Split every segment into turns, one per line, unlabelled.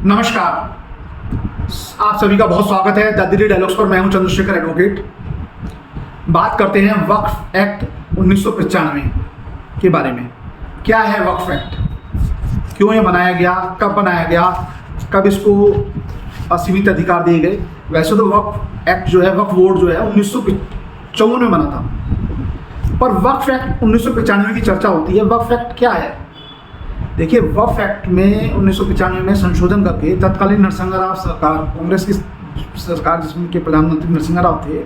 नमस्कार, आप सभी का बहुत स्वागत है द दिल्ली डायलॉग्स पर। मैं हूं चंद्रशेखर एडवोकेट। बात करते हैं वक्फ एक्ट 1995 के बारे में। क्या है वक्फ एक्ट, क्यों ये बनाया गया, कब बनाया गया, कब इसको असीमित अधिकार दिए गए। वैसे तो वक्फ एक्ट जो है, वक्फ बोर्ड जो है 1954 में बना था, पर वक्फ एक्ट 1995 की चर्चा होती है। वक्फ एक्ट क्या है? देखिए, वक्फ एक्ट में 1995 में संशोधन करके तत्कालीन नरसिंह राव सरकार, कांग्रेस की सरकार जिसमें के प्रधानमंत्री नरसिंह राव थे,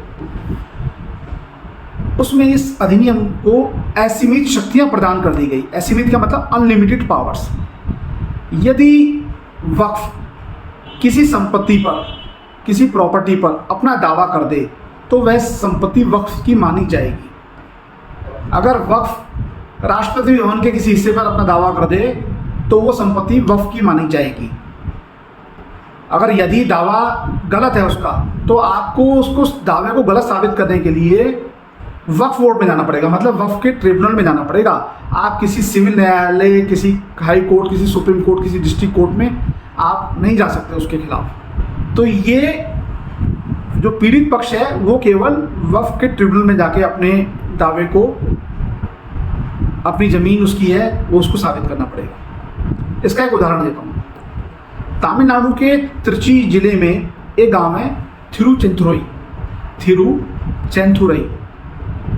उसमें इस अधिनियम को असीमित शक्तियां प्रदान कर दी गई। असीमित का मतलब अनलिमिटेड पावर्स। यदि वक्फ किसी संपत्ति पर, किसी प्रॉपर्टी पर अपना दावा कर दे तो वह संपत्ति वक्फ की मानी जाएगी। अगर वक्फ राष्ट्रपति भवन के किसी हिस्से पर अपना दावा कर दे तो वो संपत्ति वक्फ की मानी जाएगी। अगर यदि दावा गलत है उसका, तो आपको उसको दावे को गलत साबित करने के लिए वक्फ बोर्ड में जाना पड़ेगा, मतलब वक्फ के ट्रिब्यूनल में जाना पड़ेगा। आप किसी सिविल न्यायालय, किसी हाई कोर्ट, किसी सुप्रीम कोर्ट, किसी डिस्ट्रिक्ट कोर्ट में आप नहीं जा सकते उसके खिलाफ। तो ये जो पीड़ित पक्ष है वो केवल वक्फ के ट्रिब्यूनल में जाके अपने दावे को, अपनी ज़मीन उसकी है वो उसको साबित करना पड़ेगा। इसका एक उदाहरण देता हूँ। तमिलनाडु के त्रिची जिले में एक गांव है थिरुचेंथुरई।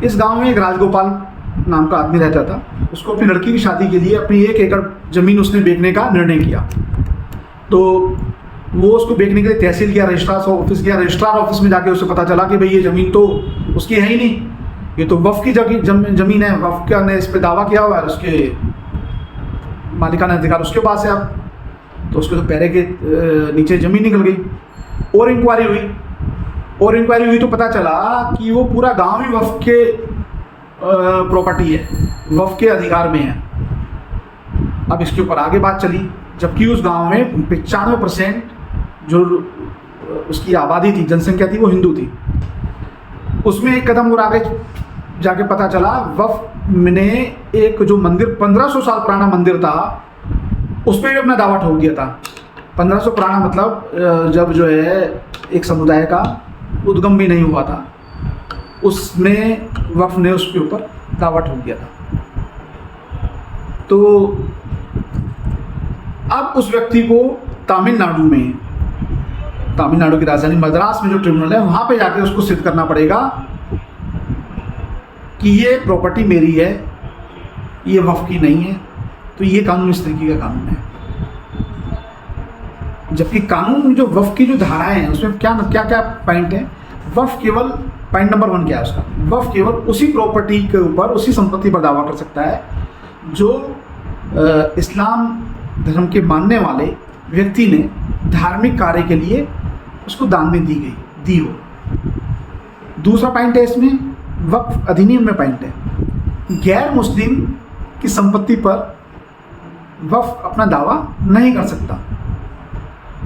इस गांव में एक राजगोपाल नाम का आदमी रहता था। उसको अपनी लड़की की शादी के लिए अपनी 1 एकड़ ज़मीन उसने बेचने का निर्णय किया। तो वो उसको बेचने के लिए तहसील किया, रजिस्ट्रार ऑफिस गया। रजिस्ट्रार ऑफिस में जाके उसे पता चला कि भाई ये ज़मीन तो उसकी है ही नहीं, ये तो वक्फ की ज़मीन है। वक्फ का ने इस पर दावा किया हुआ है, उसके मालिकाना अधिकार उसके पास है। अब तो उसके तो पैरे के नीचे ज़मीन निकल गई। और इंक्वायरी हुई तो पता चला कि वो पूरा गांव ही वक्फ के प्रॉपर्टी है, वक्फ के अधिकार में है। अब इसके ऊपर आगे बात चली, जबकि उस गांव में 95% जो उसकी आबादी थी, जनसंख्या थी, वो हिंदू थी। उसमें एक कदम और आगे जाके पता चला, वक्फ ने एक जो मंदिर 1500 साल पुराना मंदिर था उस पर भी अपना दावा ठोक दिया था। 1500 पुराना मतलब जब जो है एक समुदाय का उद्गम भी नहीं हुआ था, उसमें वक्फ ने उसके ऊपर दावा ठोक दिया था। तो अब उस व्यक्ति को तमिलनाडु की राजधानी मद्रास में जो ट्रिब्यूनल है वहाँ पे जाके उसको सिद्ध करना पड़ेगा कि ये प्रॉपर्टी मेरी है, ये वक्फ की नहीं है। तो ये कानून इस तरीके का कानून है। जबकि कानून जो वक्फ की जो धाराएं हैं उसमें क्या क्या पॉइंट है। वक्फ केवल, पॉइंट नंबर 1 क्या है उसका, वक्फ केवल उसी प्रॉपर्टी के ऊपर, उसी संपत्ति पर दावा कर सकता है जो इस्लाम धर्म के मानने वाले व्यक्ति ने धार्मिक कार्य के लिए उसको दान में दी हो। दूसरा पॉइंट है इसमें, वक्फ अधिनियम में पॉइंट है, गैर मुस्लिम की संपत्ति पर वक्फ अपना दावा नहीं कर सकता,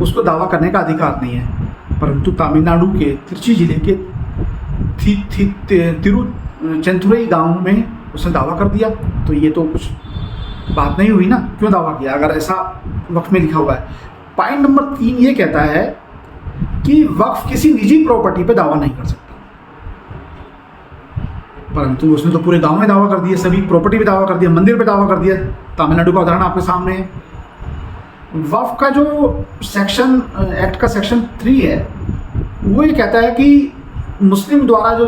उसको दावा करने का अधिकार नहीं है। परंतु तमिलनाडु के त्रिची जिले के तिरुचेंथुरई गांव में उसने दावा कर दिया। तो ये तो कुछ बात नहीं हुई ना, क्यों दावा किया अगर ऐसा वक्फ में लिखा हुआ है। पॉइंट नंबर 3 ये कहता है कि वक्फ किसी निजी प्रॉपर्टी पे दावा नहीं कर सकता, परंतु उसने तो पूरे गांव में दावा कर दिया, सभी प्रॉपर्टी पे दावा कर दिया, मंदिर पे दावा कर दिया। तमिलनाडु का उदाहरण आपके सामने है। वक्फ का जो सेक्शन, एक्ट का सेक्शन 3 है, वो ये कहता है कि मुस्लिम द्वारा जो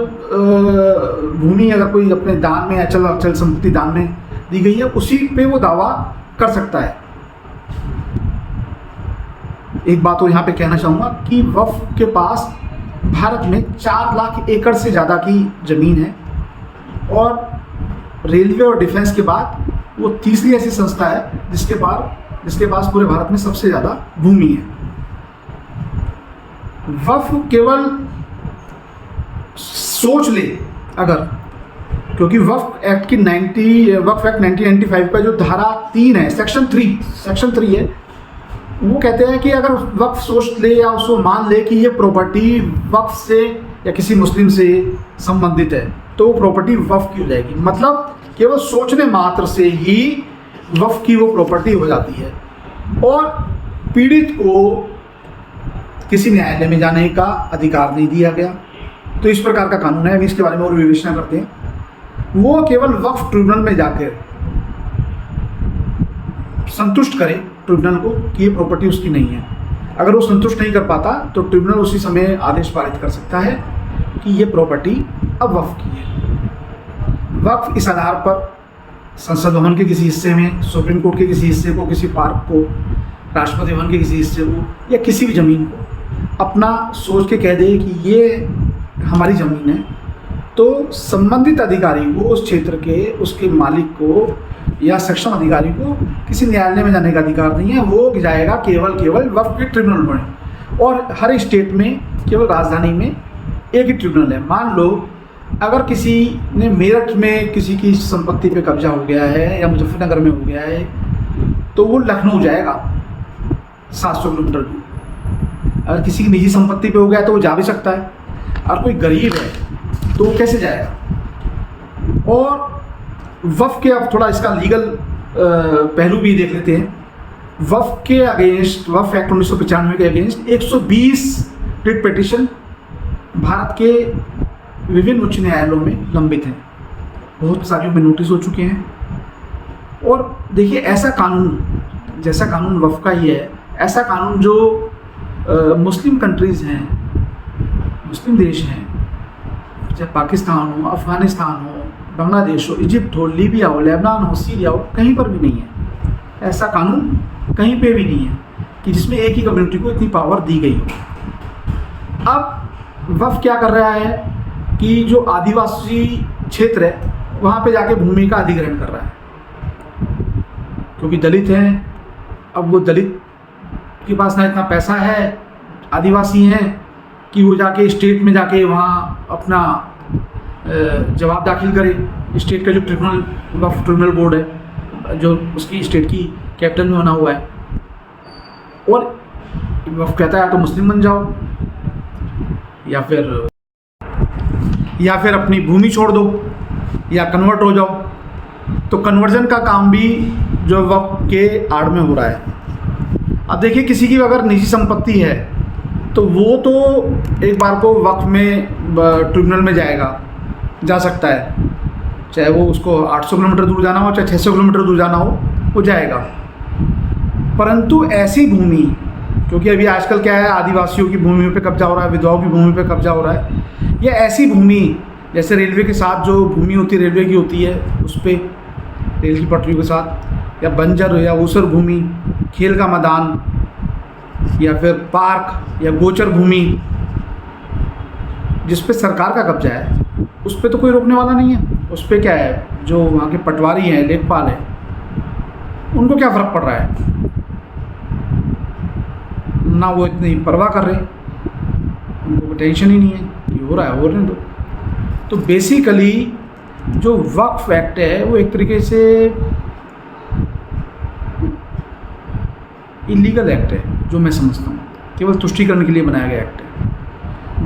भूमि अगर कोई अपने दान में, अचल संपत्ति दान में दी गई है, उसी पे वो दावा कर सकता है। एक बात और यहाँ पे कहना चाहूँगा कि वक्फ के पास भारत में 4 लाख एकड़ से ज़्यादा की ज़मीन है और रेलवे और डिफेंस के बाद वो तीसरी ऐसी संस्था है जिसके पास पूरे भारत में सबसे ज़्यादा भूमि है। वक्फ केवल सोच ले अगर, क्योंकि वक्फ एक्ट 1995 का जो धारा 3 है, सेक्शन 3 है, वो कहते हैं कि अगर वक्फ सोच ले या उसको मान ले कि ये प्रॉपर्टी वक्फ से या किसी मुस्लिम से संबंधित है, तो वो प्रॉपर्टी वक्फ की हो जाएगी। मतलब केवल सोचने मात्र से ही वक्फ की वो प्रॉपर्टी हो जाती है। और पीड़ित को किसी न्यायालय में जाने का अधिकार नहीं दिया गया। तो इस प्रकार का कानून है, अभी इसके बारे में और विवेचना करते हैं। वो केवल वक्फ ट्रिब्यूनल में जाकर संतुष्ट करे ट्रिब्यूनल को कि ये प्रॉपर्टी उसकी नहीं है। अगर वो संतुष्ट नहीं कर पाता तो ट्रिब्यूनल उसी समय आदेश पारित कर सकता है कि ये प्रॉपर्टी अब वक्फ की है। वक्फ इस आधार पर संसद भवन के किसी हिस्से में, सुप्रीम कोर्ट के किसी हिस्से को, किसी पार्क को, राष्ट्रपति भवन के किसी हिस्से को या किसी भी ज़मीन को अपना सोच के कह दे कि ये हमारी ज़मीन है, तो संबंधित अधिकारी को, उस क्षेत्र के उसके मालिक को या सक्षम अधिकारी को किसी न्यायालय में जाने का अधिकार नहीं है। वो जाएगा केवल वक्फ के ट्रिब्यूनल में, और हर स्टेट में केवल राजधानी में एक ही ट्रिब्यूनल है। मान लो अगर किसी ने मेरठ में किसी की संपत्ति पे कब्जा हो गया है या मुजफ्फरनगर में हो गया है, तो वो लखनऊ जाएगा 700 किलोमीटर दूर। अगर किसी की निजी संपत्ति पे हो गया तो वो जा भी सकता है। और कोई गरीब है तो वो कैसे जाएगा। और वक्फ के, अब थोड़ा इसका लीगल पहलू भी देख लेते हैं। वक्फ के अगेंस्ट, वक्फ एक्ट 1995 के अगेंस्ट 120 रिट पिटीशन भारत के विभिन्न उच्च न्यायालयों में लंबित हैं। बहुत सारियों में नोटिस हो चुके हैं। और देखिए, ऐसा कानून, जैसा कानून वक्फ का ही है, ऐसा कानून जो मुस्लिम कंट्रीज़ हैं, मुस्लिम देश हैं, चाहे पाकिस्तान हो, अफ़गानिस्तान हो, बांग्लादेश हो, इजिप्ट हो, लीबिया हो, लेबनान हो, सीरिया हो, कहीं पर भी नहीं है। ऐसा कानून कहीं पे भी नहीं है कि जिसमें एक ही कम्युनिटी को इतनी पावर दी गई हो। अब वक्फ क्या कर रहा है कि जो आदिवासी क्षेत्र है वहाँ पे जाके भूमि का अधिग्रहण कर रहा है, क्योंकि दलित हैं। अब वो दलित के पास ना इतना पैसा है, आदिवासी हैं, कि वो जाके स्टेट में जाके वहाँ अपना जवाब दाखिल करे। स्टेट का जो ट्रिब्यूनल, वक्फ ट्रिब्यूनल बोर्ड है, जो उसकी स्टेट की कैपिटल में बना हुआ है, और वक्फ कहता है तो मुस्लिम बन जाओ या फिर अपनी भूमि छोड़ दो या कन्वर्ट हो जाओ। तो कन्वर्जन का काम भी जो वक्फ के आड़ में हो रहा है। अब देखिए, किसी की अगर निजी संपत्ति है तो वो तो एक बार को वक्फ में ट्रिब्यूनल में जा सकता है, चाहे वो उसको 800 किलोमीटर दूर जाना हो, चाहे 600 किलोमीटर दूर जाना हो, वो जाएगा। परंतु ऐसी भूमि, क्योंकि अभी आजकल क्या है, आदिवासियों की भूमि पे कब्जा हो रहा है, विधवाओं की भूमि पे कब्जा हो रहा है, या ऐसी भूमि जैसे रेलवे के साथ जो भूमि होती है, रेलवे की होती है, उस पर रेल की पटरियों के साथ, या बंजर या ऊसर भूमि, खेल का मैदान, या फिर पार्क या गोचर भूमि जिस पे सरकार का कब्जा है, उस पे तो कोई रोकने वाला नहीं है। उस पे क्या है, जो वहाँ के पटवारी हैं, लेखपाल हैं, उनको क्या फ़र्क पड़ रहा है, ना वो इतनी परवाह कर रहे, उनको कोई टेंशन ही नहीं है कि हो रहा है, हो रहे दो। तो बेसिकली जो वक्फ एक्ट है वो एक तरीके से इलीगल एक्ट है, जो मैं समझता हूँ, केवल तुष्टीकरण के लिए बनाया गया एक्ट है।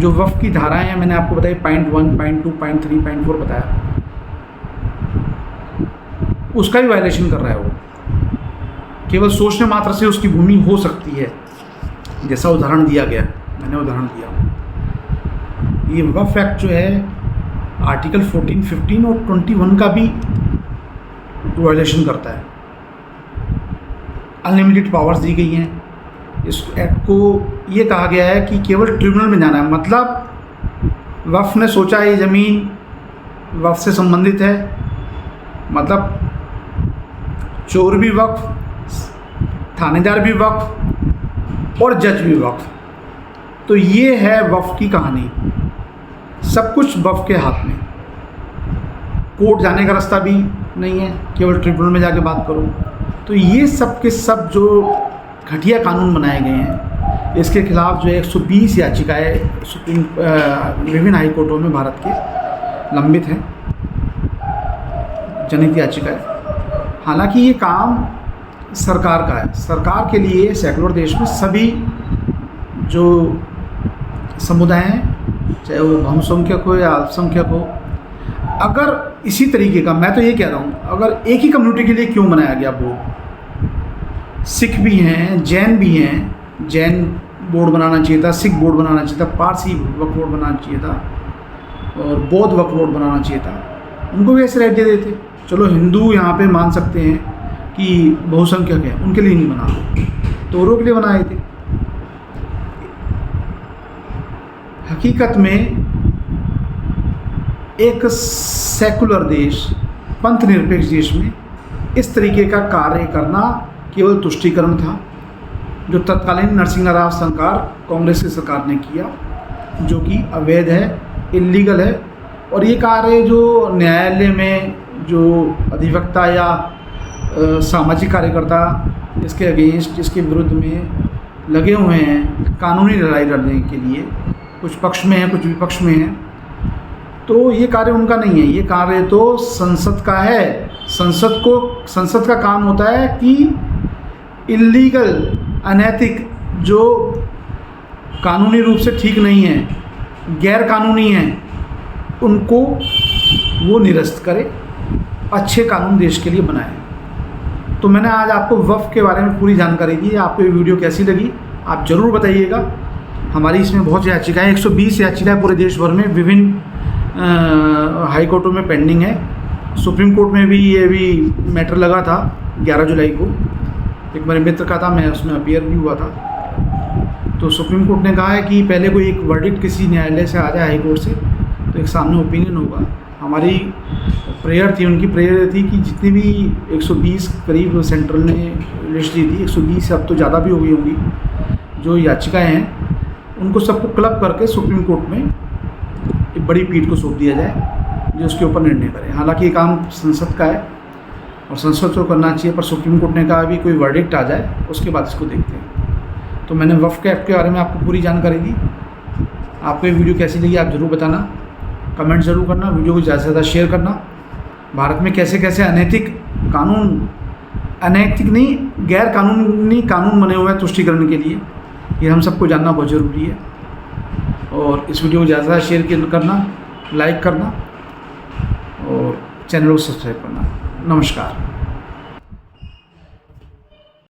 जो वक्फ की धाराएं हैं मैंने आपको बताई, पॉइंट 1, पॉइंट 2, पॉइंट 3, पॉइंट 4 बताया, उसका भी वायलेशन कर रहा है वो। केवल सोचने मात्र से उसकी भूमि हो सकती है, जैसा उदाहरण दिया गया, मैंने उदाहरण दिया। ये वक्फ एक्ट जो है आर्टिकल 14, 15 और 21 का भी वायलेशन करता है। अनलिमिटेड पावर्स दी गई हैं। इस एक्ट को ये कहा गया है कि केवल ट्रिब्यूनल में जाना है, मतलब वक्फ ने सोचा ये ज़मीन वक्फ से संबंधित है, मतलब चोर भी वक्फ, थानेदार भी वक्फ और जज भी वक्फ। तो ये है वक्फ की कहानी। सब कुछ वक्फ के हाथ में, कोर्ट जाने का रास्ता भी नहीं है, केवल ट्रिब्यूनल में जाके बात करो। तो ये सब के सब जो घटिया कानून बनाए गए हैं, इसके खिलाफ जो है 120 याचिकाएँ सुप्रीम विभिन्न हाई कोर्टों में भारत के लंबित हैं, जनहित याचिकाएँ। हालांकि ये काम सरकार का है। सरकार के लिए सेकुलर देश में सभी जो समुदाय हैं, चाहे वो बहुसंख्यक हो या अल्पसंख्यक हो, अगर इसी तरीके का, मैं तो ये कह रहा हूँ, अगर एक ही कम्युनिटी के लिए क्यों बनाया गया बोर्ड, सिख भी हैं, जैन भी हैं। जैन बोर्ड बनाना चाहिए था, सिख बोर्ड बनाना चाहिए था, पारसी वक्फ बोर्ड बनाना चाहिए था और बौद्ध वक्फ बोर्ड बनाना चाहिए था। उनको भी ऐसे राइट दे देते। चलो हिंदू यहाँ पे मान सकते हैं कि बहुसंख्यक है, उनके लिए नहीं बना, तोरों के लिए बनाए थे। हकीकत में एक सेकुलर देश, पंथ निरपेक्ष देश में इस तरीके का कार्य करना केवल तुष्टीकरण था, जो तत्कालीन नरसिंह राव सरकार, कांग्रेस की सरकार ने किया, जो कि अवैध है, इल्लीगल है। और ये कार्य जो न्यायालय में जो अधिवक्ता या सामाजिक कार्यकर्ता इसके अगेंस्ट, इसके विरुद्ध में लगे हुए हैं कानूनी लड़ाई लड़ने के लिए, कुछ पक्ष में हैं, कुछ विपक्ष में हैं, तो ये कार्य उनका नहीं है। ये कार्य तो संसद का है। संसद का काम होता है कि इल्लीगल, अनैतिक, जो कानूनी रूप से ठीक नहीं है, गैर कानूनी है, उनको वो निरस्त करे, अच्छे कानून देश के लिए बनाए। तो मैंने आज आपको वक्फ के बारे में पूरी जानकारी दी। आपको ये वीडियो कैसी लगी आप ज़रूर बताइएगा। हमारी इसमें बहुत याचिकाएँ, 120 याचिकाएँ पूरे देश भर में विभिन्न हाई कोर्टों में पेंडिंग है। सुप्रीम कोर्ट में भी ये भी मैटर लगा था 11 जुलाई को। एक मेरे मित्र का था, मैं उसमें अपीयर भी हुआ था। तो सुप्रीम कोर्ट ने कहा है कि पहले कोई एक वर्डिक्ट किसी न्यायालय से आ जाए, हाई कोर्ट से, तो एक सामने ओपिनियन होगा। हमारी प्रेयर थी, उनकी प्रेयर थी कि जितनी भी 120 करीब सेंट्रल ने लिस्ट दी थी, 120 अब तो ज़्यादा भी हो गई होंगी, जो याचिकाएँ हैं, उनको सबको क्लब करके सुप्रीम कोर्ट में एक बड़ी पीठ को सौंप दिया जाए, जो उसके ऊपर निर्णय करे। हालांकि ये काम संसद का है और संसद को करना चाहिए, पर सुप्रीम कोर्ट ने कहा अभी कोई वर्डिक्ट आ जाए उसके बाद इसको देखते हैं। तो मैंने वक्फ एक्ट के बारे में आपको पूरी जानकारी दी। आपको ये वीडियो कैसी लगी आप ज़रूर बताना, कमेंट ज़रूर करना, वीडियो को ज़्यादा से ज़्यादा शेयर करना। भारत में कैसे कैसे अनैतिक कानून, अनैतिक नहीं, गैर कानूनी कानून बने हुए हैं तुष्टीकरण के लिए, ये हम सबको जानना बहुत ज़रूरी है। और इस वीडियो को ज़्यादा से ज़्यादा शेयर करना, लाइक करना और चैनल को सब्सक्राइब करना। नमस्कार।